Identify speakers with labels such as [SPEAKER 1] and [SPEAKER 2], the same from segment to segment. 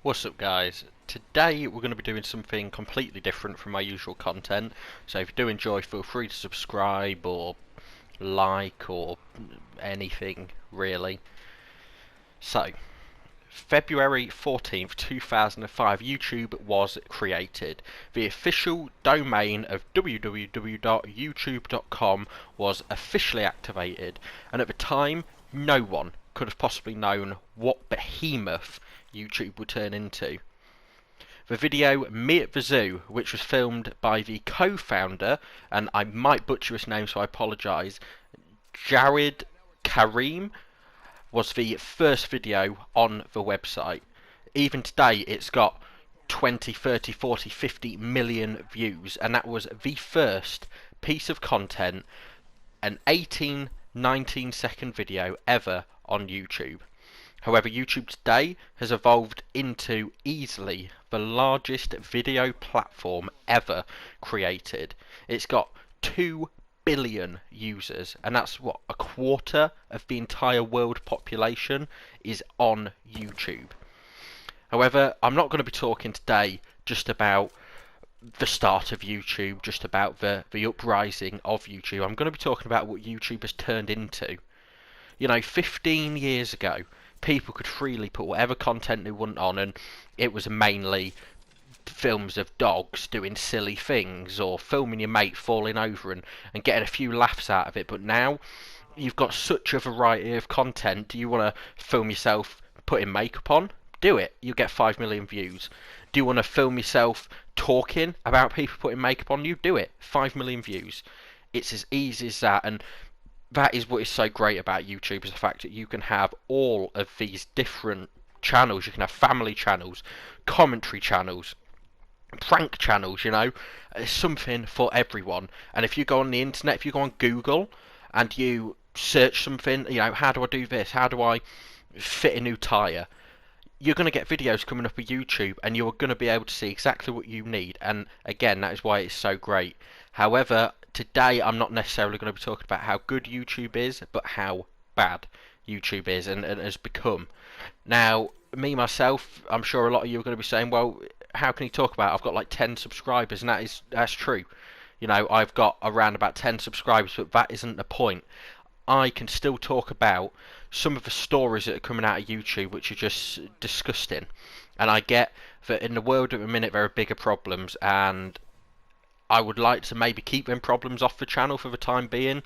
[SPEAKER 1] What's up, guys? Today we're going to be doing something completely different from my usual content. So if you do enjoy, feel free to subscribe or like or anything really. So, February 14th, 2005, YouTube was created. The official domain of www.youtube.com was officially activated, and at the time, no one could have possibly known what behemoth YouTube would turn into. The video Me at the Zoo, which was filmed by the co-founder, and I might butcher his name so I apologise, Jared Karim, was the first video on the website. Even today it's got 20, 30, 40, 50 million views, and that was the first piece of content, an 18, 19-second video ever on YouTube. However, YouTube today has evolved into easily the largest video platform ever created. It's got 2 billion users, and that's what, a quarter of the entire world population is on YouTube. However, I'm not going to be talking today just about the start of YouTube, just about the uprising of YouTube. I'm going to be talking about what YouTube has turned into. 15 years ago, people could freely put whatever content they want on, and it was mainly films of dogs doing silly things or filming your mate falling over and getting a few laughs out of it. But now you've got such a variety of content. Do you want to film yourself putting makeup on? Do it. You get 5 million views. Do you want to film yourself talking about people putting makeup on you? Do it. 5 million views. It's as easy as that. And that is what is so great about YouTube, is the fact that you can have all of these different channels. You can have family channels, commentary channels, prank channels. There's something for everyone. And if you go on the internet, if you go on Google and you search something, how do I do this, how do I fit a new tyre, you're going to get videos coming up on YouTube, and you're going to be able to see exactly what you need. And again, that is why it's so great. However, today I'm not necessarily going to be talking about how good YouTube is, but how bad YouTube is and has become. Now, me myself, I'm sure a lot of you are going to be saying, well, how can you talk about it? I've got like 10 subscribers, and that's true. I've got around about 10 subscribers, but that isn't the point. I can still talk about some of the stories that are coming out of YouTube, which are just disgusting. And I get that in the world at the minute there are bigger problems, and I would like to maybe keep them problems off the channel for the time being.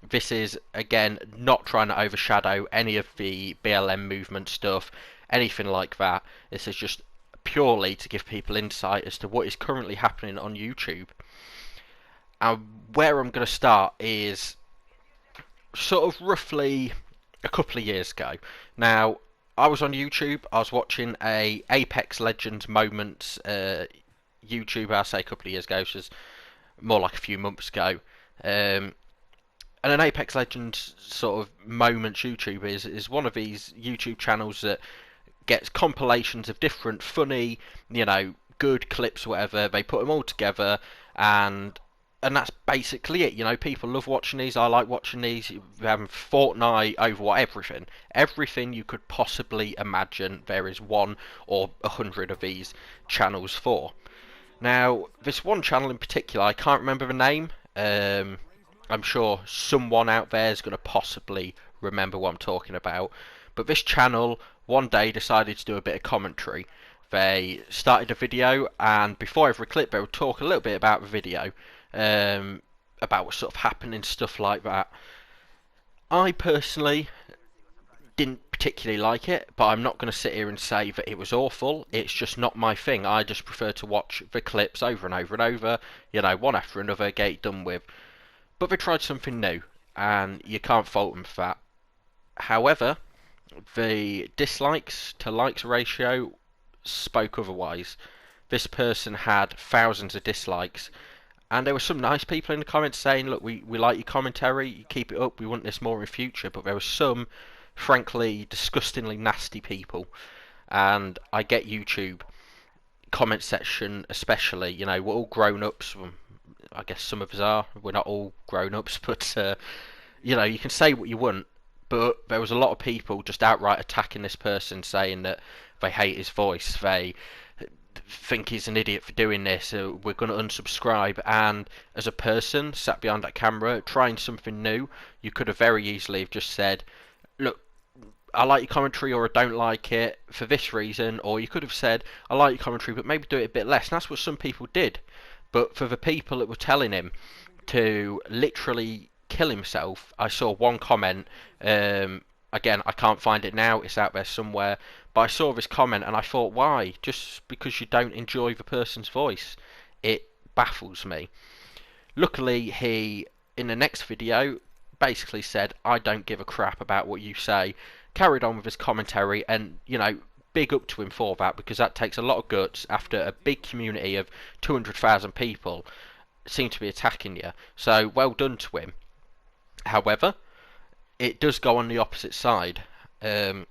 [SPEAKER 1] This is, again, not trying to overshadow any of the BLM movement stuff, anything like that. This is just purely to give people insight as to what is currently happening on YouTube. And where I'm going to start is sort of roughly a couple of years ago. Now, I was on YouTube, I was watching a Apex Legends Moments YouTube, I'll say a couple of years ago, which is more like a few months ago. And an Apex Legends sort of Moments YouTube is one of these YouTube channels that gets compilations of different funny, good clips, whatever. They put them all together, and that's basically it. People love watching these. I like watching these. We're having Fortnite, Overwatch, everything you could possibly imagine. There is one or 100 of these channels for. Now, this one channel in particular, I can't remember the name. I'm sure someone out there is going to possibly remember what I'm talking about. But this channel one day decided to do a bit of commentary. They started a video, and before every clip they would talk a little bit about the video, about what sort of happened and stuff like that. I personally didn't particularly like it, but I'm not going to sit here and say that it was awful. It's just not my thing. I just prefer to watch the clips over and over and over, one after another, get it done with. But they tried something new, and you can't fault them for that. However, the dislikes to likes ratio spoke otherwise. This person had thousands of dislikes, and there were some nice people in the comments saying, look, we like your commentary, you keep it up, we want this more in future. But there were some, frankly, disgustingly nasty people. And I get YouTube comment section especially, we're all grown-ups. I guess some of us are. We're not all grown-ups, but you can say what you want. But there was a lot of people just outright attacking this person, saying that they hate his voice, they think he's an idiot for doing this, we're going to unsubscribe. And as a person sat behind that camera trying something new, you could have very easily have just said, look, I like your commentary, or I don't like it for this reason. Or you could have said, I like your commentary, but maybe do it a bit less. And that's what some people did. But for the people that were telling him to literally kill himself, I saw one comment, again, I can't find it now, it's out there somewhere, but I saw this comment and I thought, why? Just because you don't enjoy the person's voice? It baffles me. Luckily, he, in the next video, basically said, I don't give a crap about what you say, carried on with his commentary, and, you know, big up to him for that, because that takes a lot of guts after a big community of 200,000 people seem to be attacking you. So, well done to him. However, it does go on the opposite side. A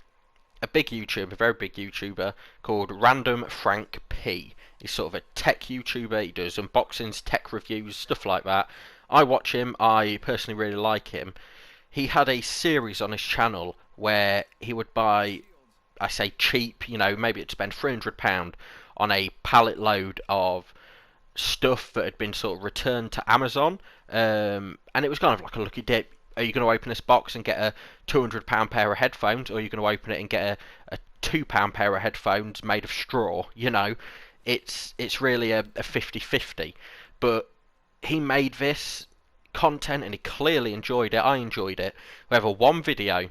[SPEAKER 1] big YouTuber, a very big YouTuber called Random Frank P. He's sort of a tech YouTuber. He does unboxings, tech reviews, stuff like that. I watch him. I personally really like him. He had a series on his channel where he would buy, I say cheap, you know, maybe it'd spend £300 on a pallet load of stuff that had been sort of returned to Amazon, and it was kind of like a lucky dip. Are you going to open this box and get a £200 pair of headphones, or are you going to open it and get a £2 pair of headphones made of straw? You know, it's really a 50-50. But he made this content and he clearly enjoyed it. I enjoyed it. However, one video,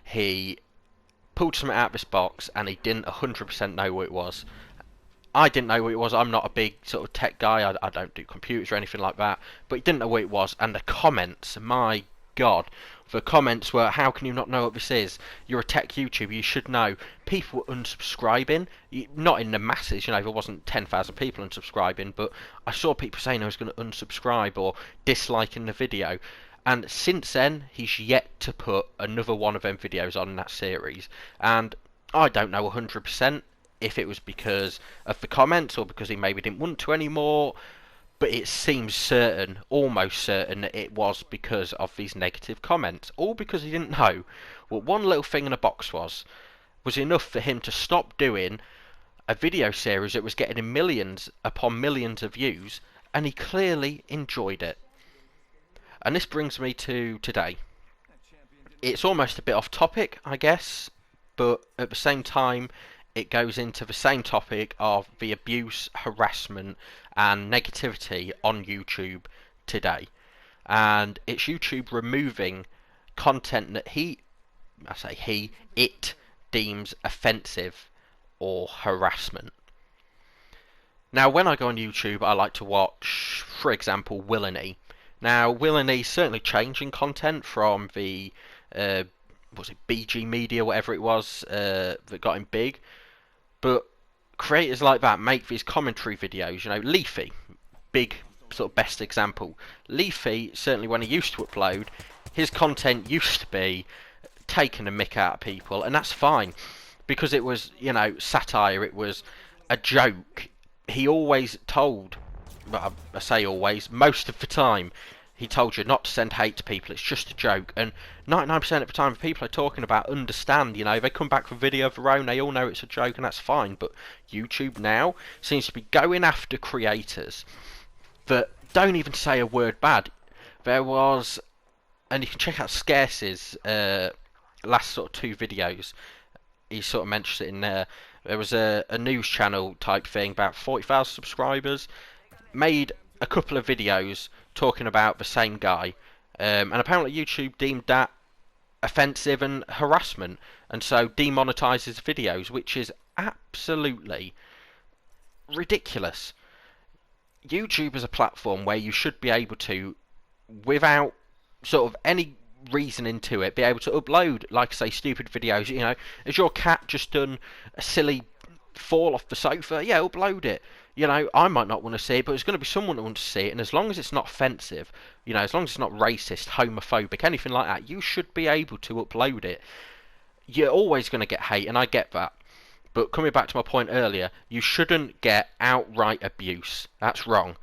[SPEAKER 1] he pulled something out of this box and he didn't 100% know what it was. I didn't know what it was. I'm not a big sort of tech guy. I don't do computers or anything like that. But he didn't know what it was. And the comments, my God. The comments were, how can you not know what this is? You're a tech YouTuber, you should know. People were unsubscribing. Not in the masses, you know, there wasn't 10,000 people unsubscribing. But I saw people saying I was going to unsubscribe or disliking the video. And since then, he's yet to put another one of them videos on in that series. And I don't know 100%. If it was because of the comments or because he maybe didn't want to anymore, but it seems certain, almost certain, that it was because of these negative comments, all because he didn't know what one little thing in a box was enough for him to stop doing a video series that was getting millions upon millions of views, and he clearly enjoyed it. And this brings me to today. It's almost a bit off topic, I guess, but at the same time it goes into the same topic of the abuse, harassment and negativity on YouTube today. And it's YouTube removing content that it deems offensive or harassment. Now, when I go on YouTube, I like to watch, for example, Will and E. Now, Will and E's certainly changing content from the BG Media, whatever it was, that got him big. But creators like that make these commentary videos. You know, Leafy, big sort of best example. Leafy, certainly when he used to upload, his content used to be taking a mick out of people, and that's fine because it was, you know, satire. It was a joke. He always told, well, I say always, most of the time, he told you not to send hate to people. It's just a joke. And 99% of the time, the people are talking about understand. You know, they come back with a video of their own. They all know it's a joke, and that's fine. But YouTube now seems to be going after creators that don't even say a word bad. There was, and you can check out Scarce's last sort of 2 videos. He sort of mentions it in there. There was a news channel type thing, about 40,000 subscribers, made a couple of videos talking about the same guy, and apparently YouTube deemed that offensive and harassment, and so demonetizes videos, which is absolutely ridiculous. YouTube is a platform where you should be able to, without sort of any reason into it, be able to upload, like I say, stupid videos. You know, has your cat just done a silly fall off the sofa? Yeah, upload it. You know, I might not want to see it, but there's going to be someone that wants to see it, and as long as it's not offensive, you know, as long as it's not racist, homophobic, anything like that, you should be able to upload it. You're always going to get hate, and I get that. But coming back to my point earlier, you shouldn't get outright abuse. That's wrong.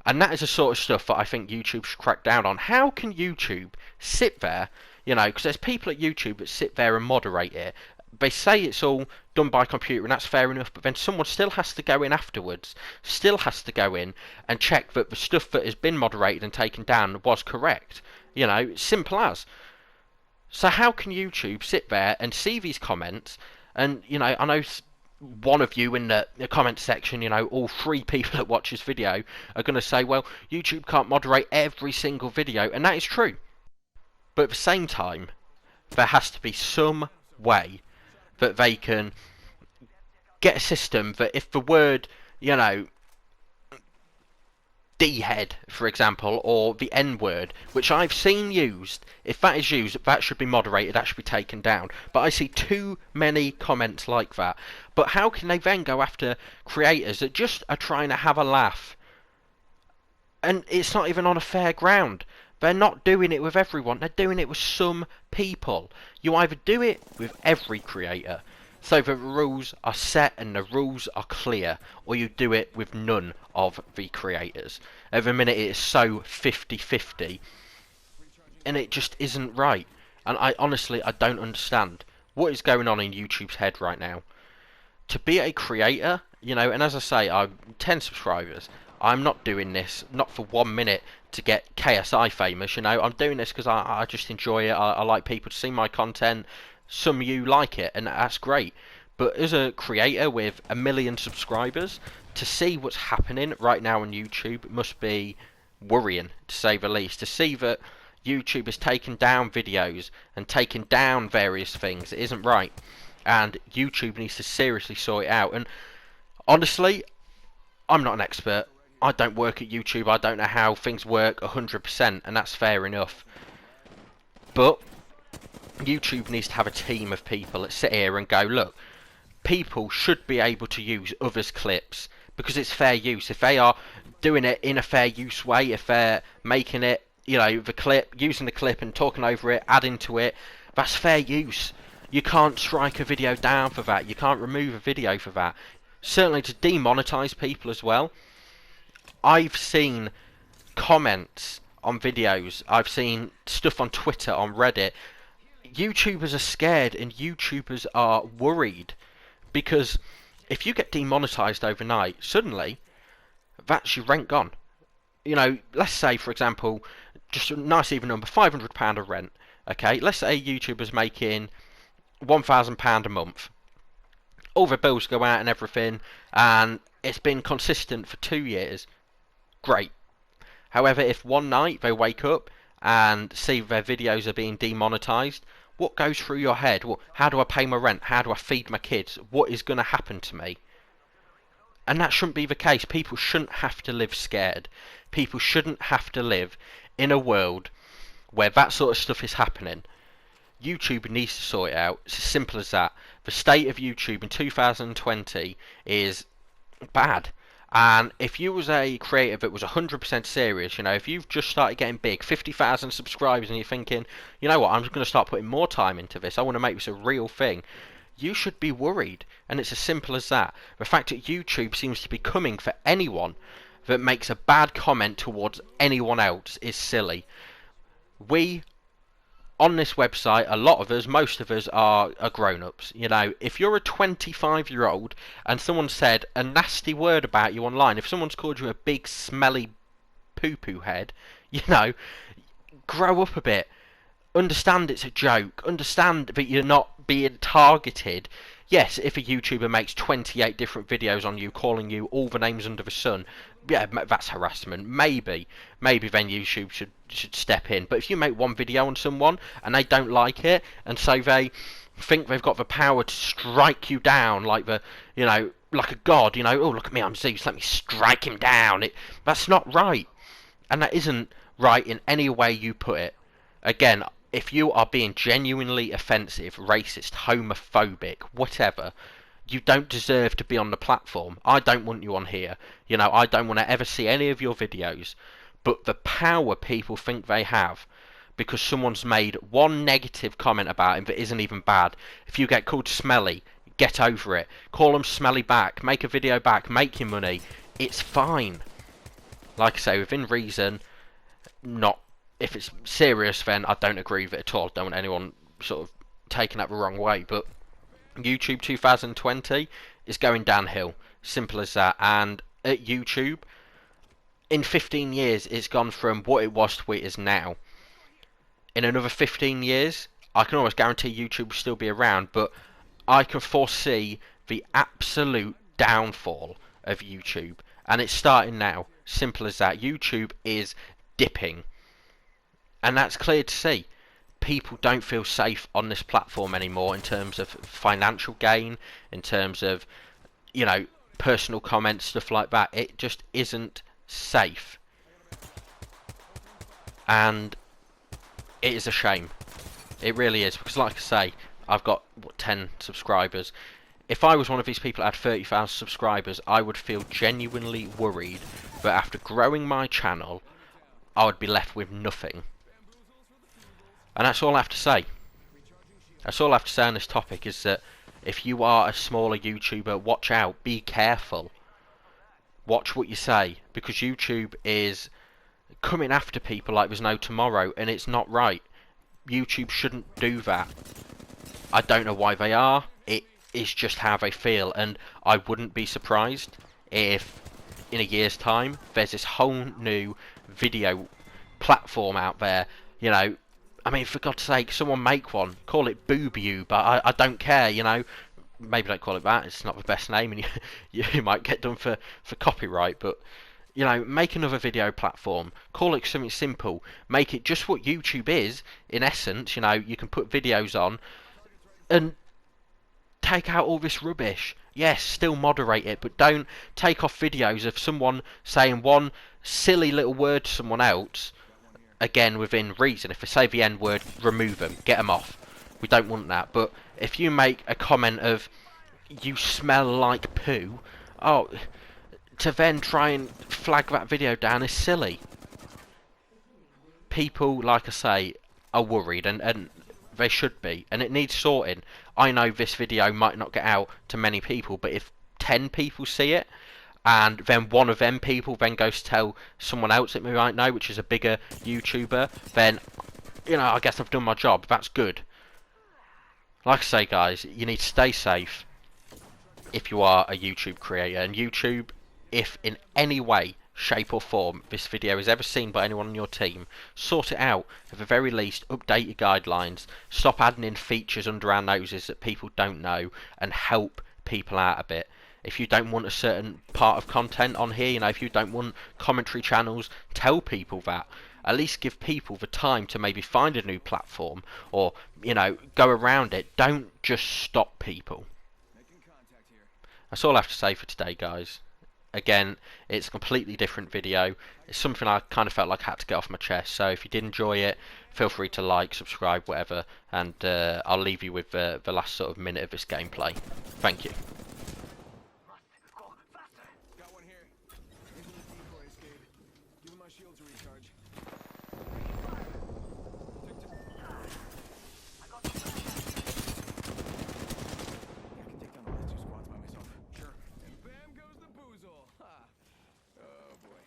[SPEAKER 1] And that is the sort of stuff that I think YouTube should crack down on. How can YouTube sit there, you know, because there's people at YouTube that sit there and moderate it. they say it's all done by computer, and that's fair enough, but then someone still has to go in afterwards, still has to go in and check that the stuff that has been moderated and taken down was correct. You know, simple as. So how can YouTube sit there and see these comments, and, you know, I know one of you in the comment section, you know, all 3 people that watch this video are going to say, well, YouTube can't moderate every single video, and that is true. But at the same time, there has to be some way that they can get a system that if the word, you know, D-head, for example, or the N-word, which I've seen used, if that is used, that should be moderated, that should be taken down. But I see too many comments like that. But how can they then go after creators that just are trying to have a laugh? And it's not even on a fair ground. They're not doing it with everyone, they're doing it with some people. You either do it with every creator, so the rules are set and the rules are clear, or you do it with none of the creators. At the minute it is so 50-50, and it just isn't right. And I honestly don't understand what is going on in YouTube's head right now. To be a creator, you know, and as I say, I'm 10 subscribers. I'm not doing this, not for 1 minute, to get KSI famous, you know. I'm doing this because I just enjoy it. I like people to see my content. Some of you like it, and that's great. But as a creator with 1 million subscribers, to see what's happening right now on YouTube must be worrying, to say the least. To see that YouTube has taken down videos and taken down various things, it isn't right. And YouTube needs to seriously sort it out. And honestly, I'm not an expert. I don't work at YouTube. I don't know how things work 100%, and that's fair enough. But YouTube needs to have a team of people that sit here and go, look, people should be able to use others' clips because it's fair use. If they are doing it in a fair use way, if they're making it, you know, the clip, using the clip and talking over it, adding to it, that's fair use. You can't strike a video down for that. You can't remove a video for that. Certainly to demonetize people as well. I've seen comments on videos, I've seen stuff on Twitter, on Reddit. YouTubers are scared and YouTubers are worried because if you get demonetized overnight, suddenly that's your rent gone. You know, let's say, for example, just a nice even number, £500 of rent. Okay, let's say a YouTuber's making £1,000 a month. All the bills go out and everything, and it's been consistent for 2 years. Great. However, if one night they wake up and see their videos are being demonetized, what goes through your head? Well, how do I pay my rent? How do I feed my kids? What is going to happen to me? And that shouldn't be the case. People shouldn't have to live scared. People shouldn't have to live in a world where that sort of stuff is happening. YouTube needs to sort it out. It's as simple as that. The state of YouTube in 2020 is bad. And if you was a creator that was 100% serious, you know, if you've just started getting big, 50,000 subscribers, and you're thinking, you know what, I'm just going to start putting more time into this, I want to make this a real thing, you should be worried. And it's as simple as that. The fact that YouTube seems to be coming for anyone that makes a bad comment towards anyone else is silly. We, on this website, a lot of us, most of us are grown-ups. You know, if you're a 25-year-old and someone said a nasty word about you online, if someone's called you a big smelly poo-poo head, you know, grow up a bit. Understand it's a joke. Understand that you're not being targeted. Yes, if a YouTuber makes 28 different videos on you calling you all the names under the sun, yeah, that's harassment. Maybe then YouTube should step in. But if you make one video on someone and they don't like it, and so they think they've got the power to strike you down like you know, like a god, you know, oh, look at me, I'm Zeus, let me strike him down. That's not right. And that isn't right in any way you put it. Again, if you are being genuinely offensive, racist, homophobic, whatever, you don't deserve to be on the platform. I don't want you on here. You know, I don't want to ever see any of your videos. But the power people think they have because someone's made one negative comment about him that isn't even bad. If you get called smelly, get over it. Call them smelly back. Make a video back. Make your money. It's fine. Like I say, within reason. Not if it's serious, then I don't agree with it at all. I don't want anyone sort of taking that the wrong way. But YouTube 2020 is going downhill. Simple as that. And at YouTube, in 15 years, it's gone from what it was to what it is now. In another 15 years, I can almost guarantee YouTube will still be around, but I can foresee the absolute downfall of YouTube. And it's starting now. Simple as that. YouTube is dipping. And that's clear to see. People don't feel safe on this platform anymore in terms of financial gain, in terms of, you know, personal comments, stuff like that. It just isn't safe. And it is a shame. It really is. Because like I say, I've got, 10 subscribers. If I was one of these people that had 30,000 subscribers, I would feel genuinely worried that after growing my channel, I would be left with nothing. And that's all I have to say. That's all I have to say on this topic, is that if you are a smaller YouTuber, watch out, be careful. Watch what you say, because YouTube is coming after people like there's no tomorrow, and it's not right. YouTube shouldn't do that. I don't know why they are. It is just how they feel, and I wouldn't be surprised if in a year's time there's this whole new video platform out there. You know, I mean, for God's sake, someone make one. Call it BoobU, but I don't care, you know. Maybe don't call it that. It's not the best name, and you might get done for copyright, but, you know, make another video platform. Call it something simple. Make it just what YouTube is, in essence. You know, you can put videos on, and take out all this rubbish. Yes, still moderate it, but don't take off videos of someone saying one silly little word to someone else, again within reason. If they say the N word, remove them, get them off. We don't want that. But if you make a comment of, you smell like poo, oh, to then try and flag that video down is silly. People, like I say, are worried, and they should be, and it needs sorting. I know this video might not get out to many people, but if 10 people see it, and then one of them people then goes to tell someone else that we might know, which is a bigger YouTuber, then, you know, I guess I've done my job. That's good. Like I say, guys, you need to stay safe if you are a YouTube creator. And YouTube, if in any way, shape or form this video is ever seen by anyone on your team, sort it out. At the very least, update your guidelines. Stop adding in features under our noses that people don't know, and help people out a bit. If you don't want a certain part of content on here, you know, if you don't want commentary channels, tell people that. At least give people the time to maybe find a new platform, or, you know, go around it. Don't just stop people. That's all I have to say for today, guys. Again, it's a completely different video. It's something I kind of felt like I had to get off my chest. So if you did enjoy it, feel free to like, subscribe, whatever. And I'll leave you with the last sort of minute of this gameplay. Thank you.
[SPEAKER 2] Got one here. Into the decoys, Gabe. Give him my shield to recharge. I got the flash. I can take down the last 2 squads by myself. Sure. And bam goes the boozle. Ha. Oh boy.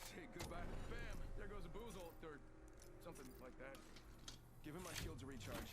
[SPEAKER 2] Say goodbye to bam. There goes a boozle. Or something like that. Give him my shield to recharge.